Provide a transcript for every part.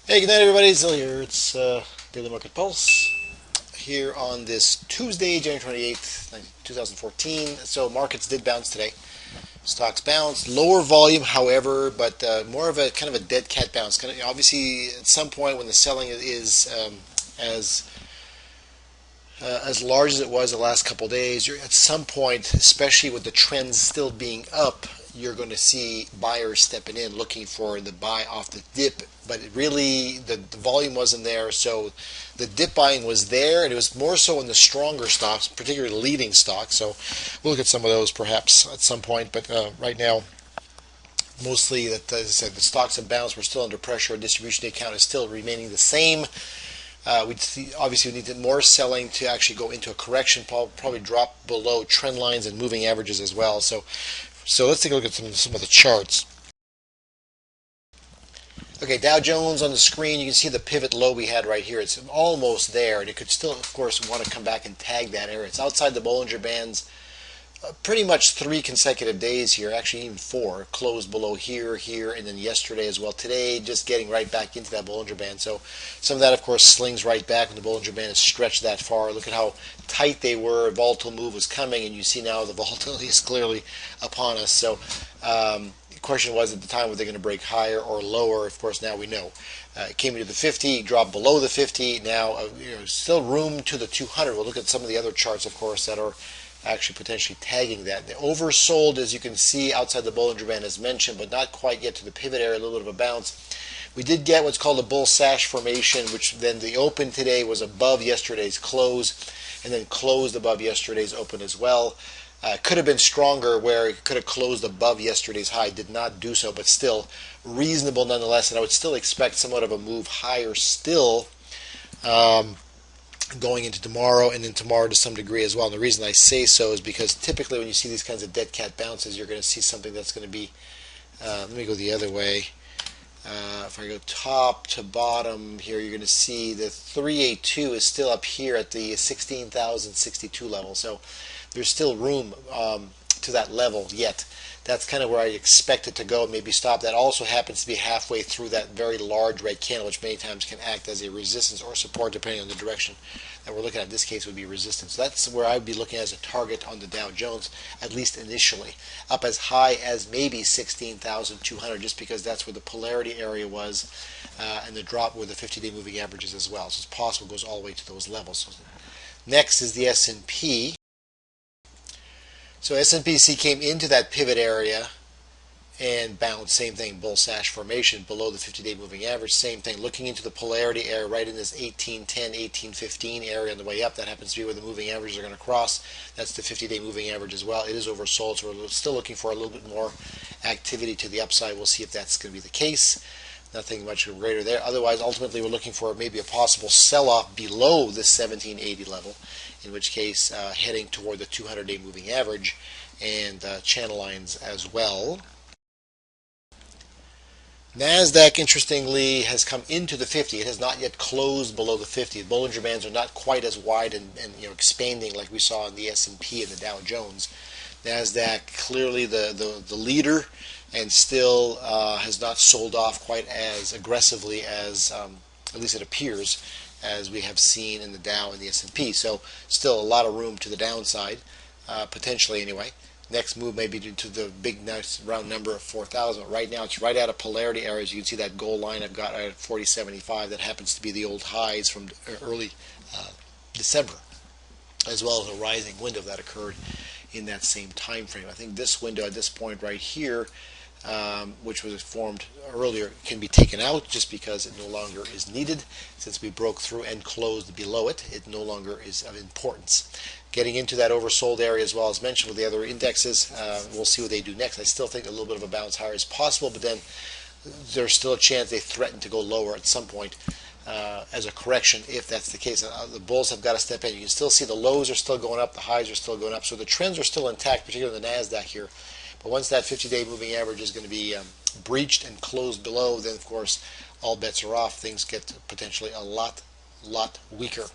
Hey, good night, everybody. Zil here. It's Daily Market Pulse here on this Tuesday, January 28th, 2014. So markets did bounce today. Stocks bounced, lower volume, however, but more of a kind of a dead cat bounce. Kind of, obviously, at some point when the selling is as as large as it was the last couple of days, you're at some point, especially with the trends still being up, you're going to see buyers stepping in looking for the buy off the dip. But it really, the volume wasn't there, so the dip buying was there, and it was more so in the stronger stocks, particularly leading stocks. So we'll look at some of those perhaps at some point. But right now, mostly, that as I said, the stocks have bounced. We're still under pressure. Our distribution account is still remaining the same. Obviously we need more selling to actually go into a correction. Probably drop below trend lines and moving averages as well. So let's take a look at some of the charts. Okay, Dow Jones on the screen. You can see the pivot low we had right here. It's almost there, and it could still, of course, want to come back and tag that area. It's outside the Bollinger Bands. Pretty much 3 consecutive days here, actually even 4, closed below here, and then yesterday as well. Today, just getting right back into that Bollinger Band. So some of that, of course, slings right back when the Bollinger Band is stretched that far. Look at how tight they were. A volatile move was coming, and you see now the volatility is clearly upon us. So the question was at the time, were they going to break higher or lower? Of course, now we know. It came into the 50, dropped below the 50. Now, still room to the 200. We'll look at some of the other charts, of course, that are actually potentially tagging that. They oversold, as you can see, outside the Bollinger Band as mentioned, but not quite yet to the pivot area, a little bit of a bounce. We did get what's called a bull sash formation, which then the open today was above yesterday's close, and then closed above yesterday's open as well. Could have been stronger where it could have closed above yesterday's high, did not do so, but still reasonable nonetheless, and I would still expect somewhat of a move higher still. Going into tomorrow, and then tomorrow to some degree as well. And the reason I say so is because typically when you see these kinds of dead cat bounces, you're going to see something that's going to be, let me go the other way. If I go top to bottom here, you're going to see the 382 is still up here at the 16,062 level. So there's still room to that level yet. That's kind of where I expect it to go, maybe stop. That also happens to be halfway through that very large red candle, which many times can act as a resistance or support depending on the direction that we're looking at. In this case would be resistance. So that's where I would be looking as a target on the Dow Jones, at least initially. Up as high as maybe 16,200, just because that's where the polarity area was, and the drop where the 50-day moving averages as well. So it's possible it goes all the way to those levels. So next is the S&P. So S&P came into that pivot area and bounced, same thing, bull sash formation below the 50-day moving average, same thing, looking into the polarity area right in this 1810, 1815 area on the way up. That happens to be where the moving averages are going to cross. That's the 50-day moving average as well. It is oversold, so we're still looking for a little bit more activity to the upside. We'll see if that's going to be the case. Nothing much greater there. Otherwise, ultimately, we're looking for maybe a possible sell-off below this 1780 level, in which case heading toward the 200-day moving average and channel lines as well. NASDAQ, interestingly, has come into the 50. It has not yet closed below the 50. The Bollinger Bands are not quite as wide and expanding like we saw in the S&P and the Dow Jones. NASDAQ, clearly the leader, and still has not sold off quite as aggressively as, at least it appears, as we have seen in the Dow and the S&P. So still a lot of room to the downside, potentially anyway. Next move may be to the big nice round number of 4,000. Right now it's right out of polarity areas. You can see that goal line I've got at 4075. That happens to be the old highs from early December, as well as a rising window that occurred in that same time frame. I think this window at this point right here, which was formed earlier, can be taken out just because it no longer is needed. Since we broke through and closed below it, it no longer is of importance. Getting into that oversold area as well as mentioned with the other indexes, we'll see what they do next. I still think a little bit of a bounce higher is possible, but then there's still a chance they threaten to go lower at some point as a correction if that's the case. The bulls have got to step in. You can still see the lows are still going up, the highs are still going up, so the trends are still intact, particularly in the NASDAQ here. But once that 50-day moving average is going to be breached and closed below, then of course all bets are off. Things get potentially a lot weaker.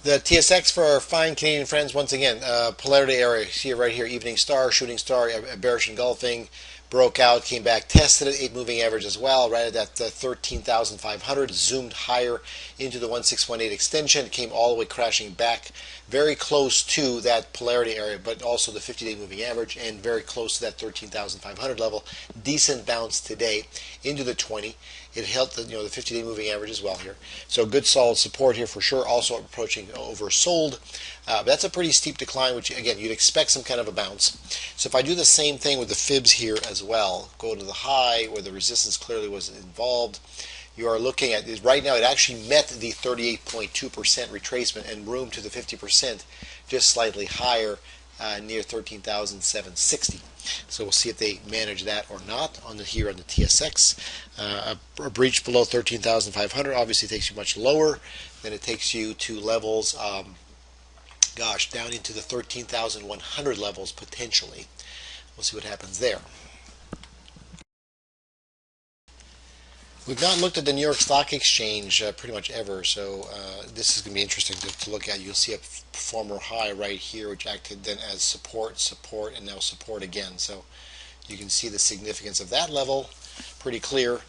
The TSX for our fine Canadian friends, once again, polarity area. See it right here, evening star, shooting star, bearish engulfing, broke out, came back, tested it, 8 moving average as well, right at that 13,500, zoomed higher into the 1618 extension, came all the way crashing back very close to that polarity area, but also the 50-day moving average, and very close to that 13,500 level. Decent bounce today into the 20. It held the 50-day moving average as well here. So good solid support here for sure. Also approaching oversold. But that's a pretty steep decline, which again you'd expect some kind of a bounce. So if I do the same thing with the fibs here as well, go to the high where the resistance clearly was involved. You are looking at right now. It actually met the 38.2% retracement and room to the 50%, just slightly higher, near 13,760. So we'll see if they manage that or not on here on the TSX. A breach below 13,500 obviously takes you much lower. Then it takes you to levels, down into the 13,100 levels potentially. We'll see what happens there. We've not looked at the New York Stock Exchange pretty much ever, so this is going to be interesting to look at. You'll see a former high right here, which acted then as support, and now support again. So you can see the significance of that level, pretty clear,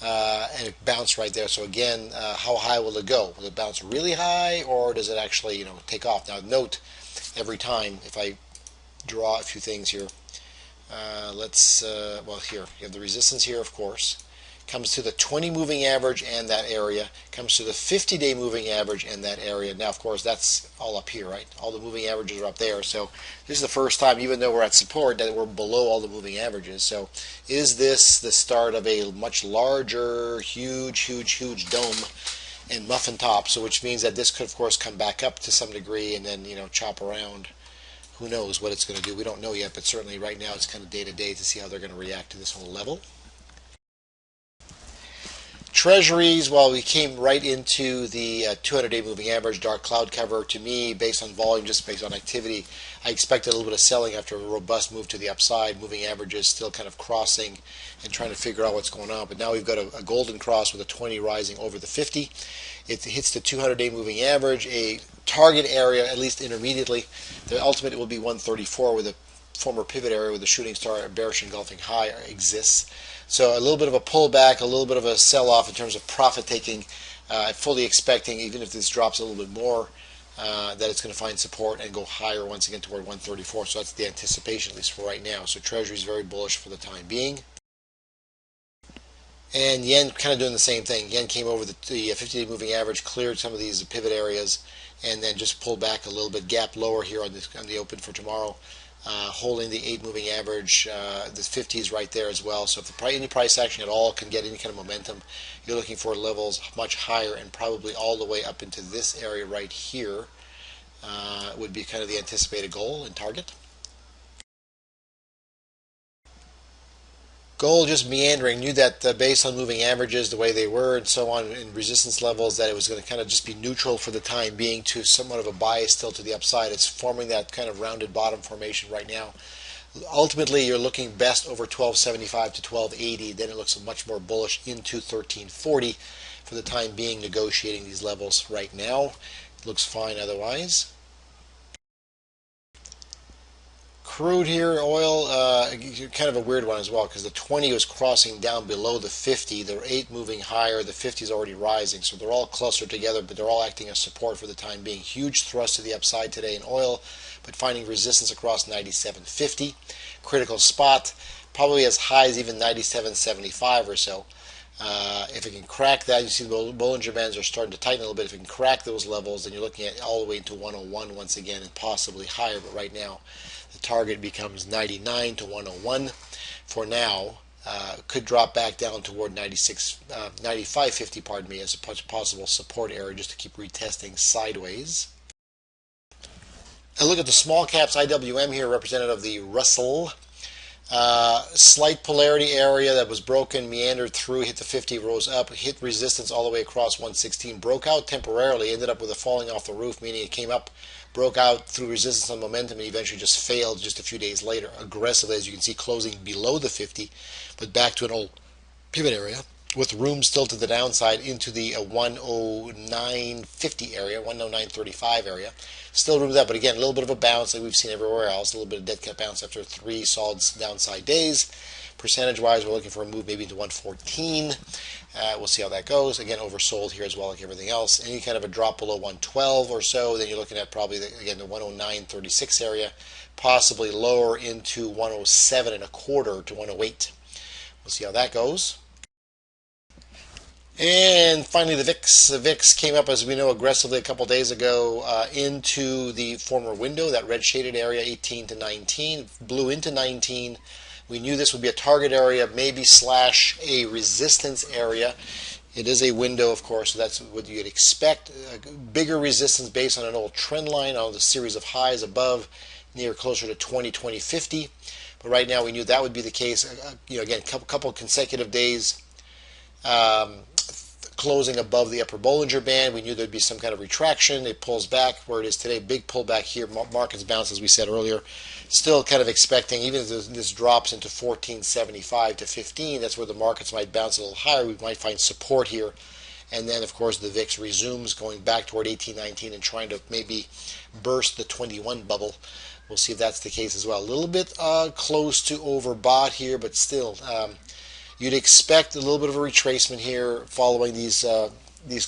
and it bounced right there. So again, how high will it go? Will it bounce really high, or does it actually take off? Now note, every time, if I draw a few things here, well, here you have the resistance here, of course. Comes to the 20 moving average and that area, comes to the 50-day moving average and that area. Now, of course, that's all up here, right? All the moving averages are up there. So this is the first time, even though we're at support, that we're below all the moving averages. So is this the start of a much larger, huge dome and muffin top? So which means that this could, of course, come back up to some degree and then, chop around. Who knows what it's going to do? We don't know yet, but certainly right now it's kind of day to day to see how they're going to react to this whole level. Treasuries, well, we came right into the 200-day moving average, dark cloud cover. To me, based on volume, just based on activity, I expected a little bit of selling after a robust move to the upside. Moving averages still kind of crossing and trying to figure out what's going on. But now we've got a golden cross with a 20 rising over the 50. It hits the 200-day moving average, a target area, at least intermediately. The ultimate will be 134, with a former pivot area with a shooting star, a bearish engulfing high exists. So a little bit of a pullback, a little bit of a sell-off in terms of profit taking. Fully expecting, even if this drops a little bit more, that it's going to find support and go higher once again toward 134. So that's the anticipation, at least for right now. So Treasury is very bullish for the time being. And yen kind of doing the same thing. Yen came over the 50-day moving average, cleared some of these pivot areas, and then just pulled back a little bit, gap lower here on the open for tomorrow. Holding the 8 moving average, the 50 is right there as well. So if any price action at all can get any kind of momentum, you're looking for levels much higher and probably all the way up into this area right here would be kind of the anticipated goal and target. Gold just meandering, knew that based on moving averages the way they were and so on in resistance levels that it was going to kind of just be neutral for the time being to somewhat of a bias still to the upside. It's forming that kind of rounded bottom formation right now. Ultimately, you're looking best over 1275 to 1280. Then it looks much more bullish into 1340 for the time being, negotiating these levels right now. It looks fine otherwise. Crude here, oil, kind of a weird one as well, because the 20 was crossing down below the 50, the 8 moving higher, the 50 is already rising, so they're all clustered together, but they're all acting as support for the time being. Huge thrust to the upside today in oil, but finding resistance across 97.50. Critical spot, probably as high as even 97.75 or so. If it can crack that, you see the Bollinger Bands are starting to tighten a little bit. If it can crack those levels, then you're looking at all the way into 101 once again and possibly higher, but right now the target becomes 99 to 101 for now. Could drop back down toward 95.50, pardon me, as a possible support area just to keep retesting sideways. A look at the small caps IWM here, representative of the Russell. Slight polarity area that was broken, meandered through, hit the 50, rose up, hit resistance all the way across 116, broke out temporarily, ended up with a falling off the roof, meaning it came up, broke out through resistance and momentum, and eventually just failed just a few days later, aggressively, as you can see, closing below the 50, but back to an old pivot area, with room still to the downside into the 109.50 area, 109.35 area. Still room there, but again, a little bit of a bounce like we've seen everywhere else, a little bit of dead cat bounce after 3 solid downside days. Percentage-wise, we're looking for a move maybe into 114. We'll see how that goes. Again, oversold here as well, like everything else. Any kind of a drop below 112 or so, then you're looking at probably, again, the 109.36 area, possibly lower into 107 and a quarter to 108. We'll see how that goes. And finally, the VIX. The VIX came up, as we know, aggressively a couple days ago into the former window, that red shaded area, 18 to 19, blew into 19. We knew this would be a target area, maybe slash a resistance area. It is a window, of course, so that's what you'd expect. A bigger resistance based on an old trend line on the series of highs above, near closer to 20, 20, 50. But right now, we knew that would be the case. Again, couple consecutive days. Closing above the upper Bollinger Band. We knew there'd be some kind of retraction. It pulls back where it is today. Big pullback here. Markets bounce, as we said earlier. Still kind of expecting, even if this drops into 1475 to 15, that's where the markets might bounce a little higher. We might find support here. And then, of course, the VIX resumes going back toward 1819 and trying to maybe burst the 21 bubble. We'll see if that's the case as well. A little bit close to overbought here, but still... you'd expect a little bit of a retracement here following these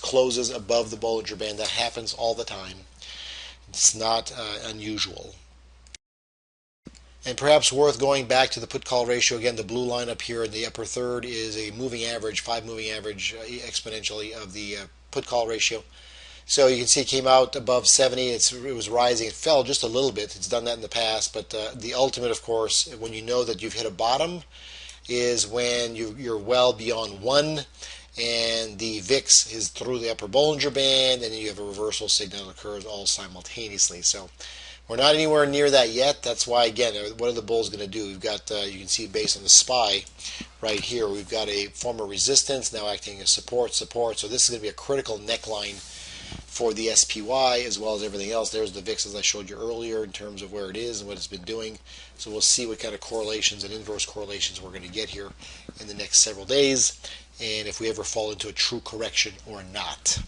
closes above the Bollinger Band. That happens all the time. It's not unusual. And perhaps worth going back to the put-call ratio. Again, the blue line up here in the upper third is a moving average, 5-moving average exponentially of the put-call ratio. So you can see it came out above 70. It was rising. It fell just a little bit. It's done that in the past. But the ultimate, of course, when you know that you've hit a bottom, is when you're well beyond 1 and the VIX is through the upper Bollinger Band, and then you have a reversal signal that occurs all simultaneously. So we're not anywhere near that yet. That's why, again, what are the bulls going to do? We've got, you can see based on the SPY right here, we've got a former resistance now acting as support. So this is going to be a critical neckline for the SPY as well as everything else. There's the VIX, as I showed you earlier, in terms of where it is and what it's been doing. So we'll see what kind of correlations and inverse correlations we're going to get here in the next several days, and if we ever fall into a true correction or not.